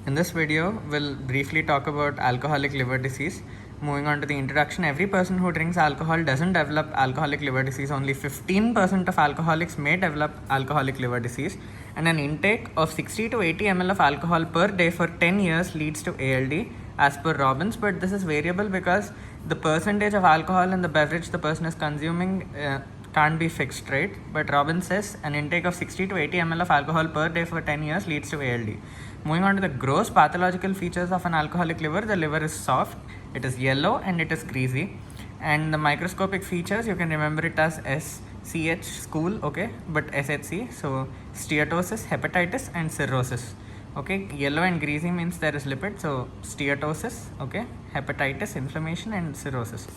In this video, we'll briefly talk about alcoholic liver disease. Moving on to the introduction, every person who drinks alcohol doesn't develop alcoholic liver disease. Only 15% of alcoholics may develop alcoholic liver disease. And an intake of 60 to 80 ml of alcohol per day for 10 years leads to ALD as per Robbins. But this is variable because the percentage of alcohol in the beverage the person is consuming can't be fixed, right? But Robbins says an intake of 60 to 80 ml of alcohol per day for 10 years leads to ALD. Moving on to the gross pathological features of an alcoholic liver, the liver is soft, it is yellow, and it is greasy. And the microscopic features, you can remember it as SCH school, okay, but SHC. So steatosis, hepatitis, and cirrhosis. Okay, yellow and greasy means there is lipid, so steatosis, okay, hepatitis, inflammation, and cirrhosis.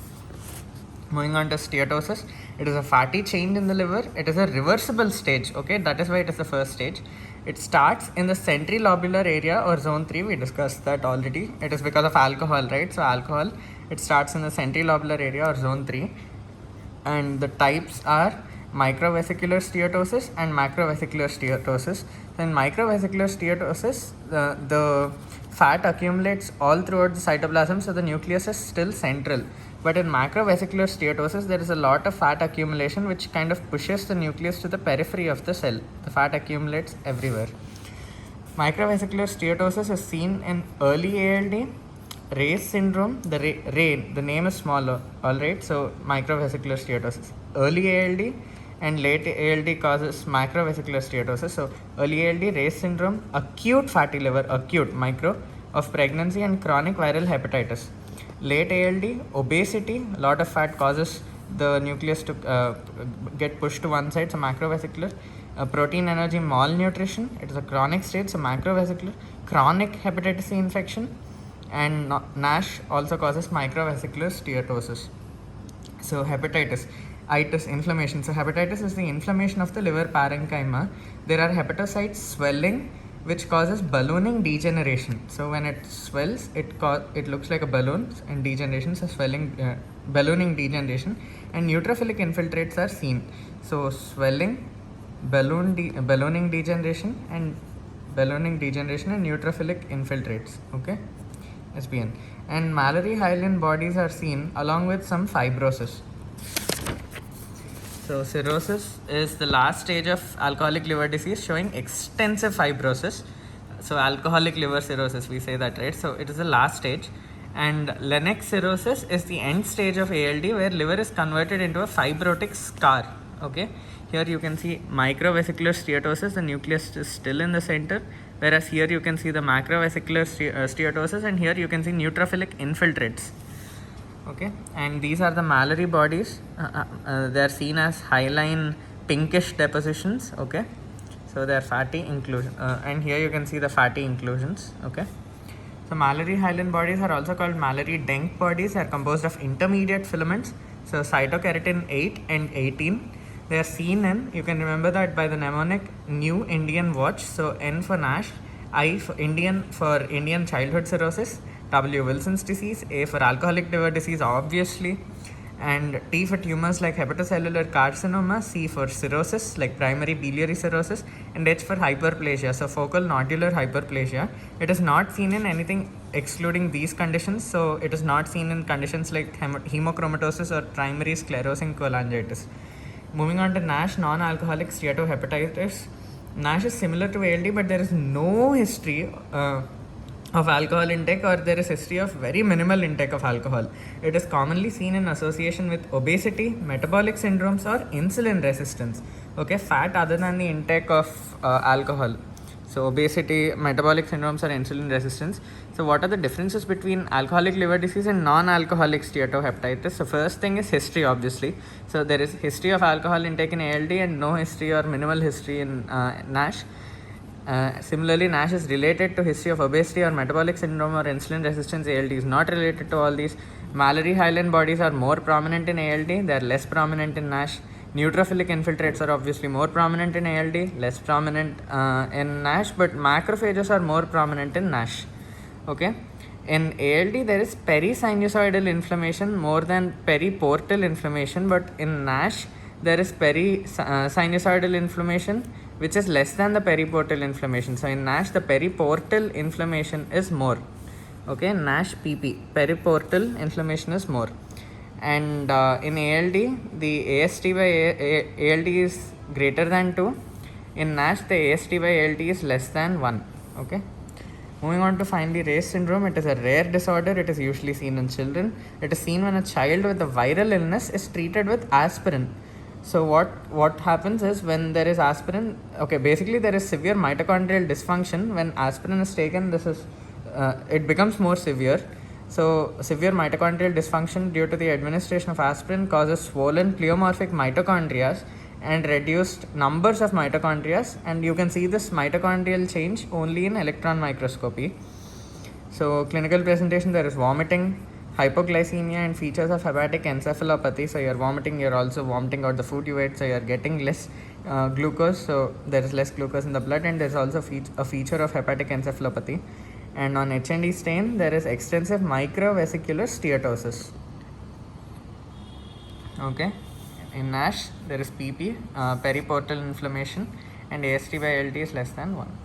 Moving on to steatosis, it is a fatty change in the liver. It is a reversible stage, okay, that is why it is the first stage. It starts in the centrilobular area or zone 3, we discussed that already. It is because of alcohol, right? So alcohol, it starts in the centrilobular area or zone 3. And the types are microvesicular steatosis and macrovesicular steatosis. So in microvesicular steatosis, the fat accumulates all throughout the cytoplasm, so the nucleus is still central. But in macrovesicular steatosis, there is a lot of fat accumulation which kind of pushes the nucleus to the periphery of the cell. The fat accumulates everywhere. Microvesicular steatosis is seen in early ALD, Ray's syndrome. The name is smaller, alright. So microvesicular steatosis, early ALD, and late ALD causes macrovesicular steatosis. So early ALD, Ray's syndrome, acute fatty liver, acute micro of pregnancy, and chronic viral hepatitis. Late ALD, obesity, a lot of fat causes the nucleus to get pushed to one side, so macrovesicular. Protein energy malnutrition, it is a chronic state, so macrovesicular. Chronic hepatitis C infection, and NASH also causes microvesicular steatosis. So hepatitis, itis, inflammation. So hepatitis is the inflammation of the liver parenchyma. There are hepatocytes swelling, which causes ballooning degeneration. So when it swells, it looks like a balloon, and degeneration, so swelling, ballooning degeneration, and neutrophilic infiltrates are seen. So swelling, ballooning degeneration, and neutrophilic infiltrates. Okay, SBN. And Mallory-Hylian bodies are seen along with some fibrosis. So cirrhosis is the last stage of alcoholic liver disease, showing extensive fibrosis. So alcoholic liver cirrhosis, we say that, right? So it is the last stage. And Lennox cirrhosis is the end stage of ALD, where liver is converted into a fibrotic scar. Okay, here you can see microvesicular steatosis, the nucleus is still in the center, whereas here you can see the macrovesicular steatosis, and here you can see neutrophilic infiltrates. Okay, and these are the Mallory bodies. They are seen as hyaline pinkish depositions. Okay, so they are fatty inclusion, and here you can see the fatty inclusions. Okay, so Mallory-Hylian bodies are also called Mallory-Denk bodies. They are composed of intermediate filaments, so cytokeratin 8 and 18. They are seen in, you can remember that by the mnemonic New Indian Watch. So N for NASH, I for Indian childhood cirrhosis, W Wilson's disease, A for alcoholic liver disease, obviously, and T for tumors like hepatocellular carcinoma, C for cirrhosis like primary biliary cirrhosis, and H for hyperplasia, so focal nodular hyperplasia. It is not seen in anything excluding these conditions, so it is not seen in conditions like hemochromatosis or primary sclerosing cholangitis. Moving on to NASH, non-alcoholic steatohepatitis. NASH is similar to ALD, but there is no history of alcohol intake, or there is history of very minimal intake of alcohol. It is commonly seen in association with obesity, metabolic syndromes, or insulin resistance. Okay, fat other than the intake of alcohol. So obesity, metabolic syndromes, or insulin resistance. So what are the differences between alcoholic liver disease and non-alcoholic steatohepatitis? So first thing is history, obviously. So there is history of alcohol intake in ALD and no history or minimal history in NASH. Similarly, NASH is related to history of obesity or metabolic syndrome or insulin resistance. ALD is not related to all these. Mallory-Hylian bodies are more prominent in ALD. They are less prominent in NASH. Neutrophilic infiltrates are obviously more prominent in ALD, less prominent in NASH, but macrophages are more prominent in NASH. Okay. In ALD, there is perisinusoidal inflammation more than periportal inflammation, but in NASH, there is perisinusoidal inflammation which is less than the periportal inflammation. So in NASH, the periportal inflammation is more. Okay, NASH PP, periportal inflammation is more. And in ALD, the AST by ALD is greater than 2. In NASH, the AST by ALD is less than 1. Okay. Moving on to finally Ray's syndrome, it is a rare disorder. It is usually seen in children. It is seen when a child with a viral illness is treated with aspirin. So what happens is when there is aspirin, okay, basically there is severe mitochondrial dysfunction. When aspirin is taken, this is it becomes more severe. So severe mitochondrial dysfunction due to the administration of aspirin causes swollen pleomorphic mitochondria and reduced numbers of mitochondria, and you can see this mitochondrial change only in electron microscopy. So clinical presentation, there is vomiting, hypoglycemia, and features of hepatic encephalopathy. So you're vomiting, you're also vomiting out the food you ate, so you're getting less glucose, so there is less glucose in the blood, and there's also a feature of hepatic encephalopathy. And on H&E stain, there is extensive microvesicular steatosis. Okay. In NASH, there is PP, periportal inflammation, and AST by LT is less than 1.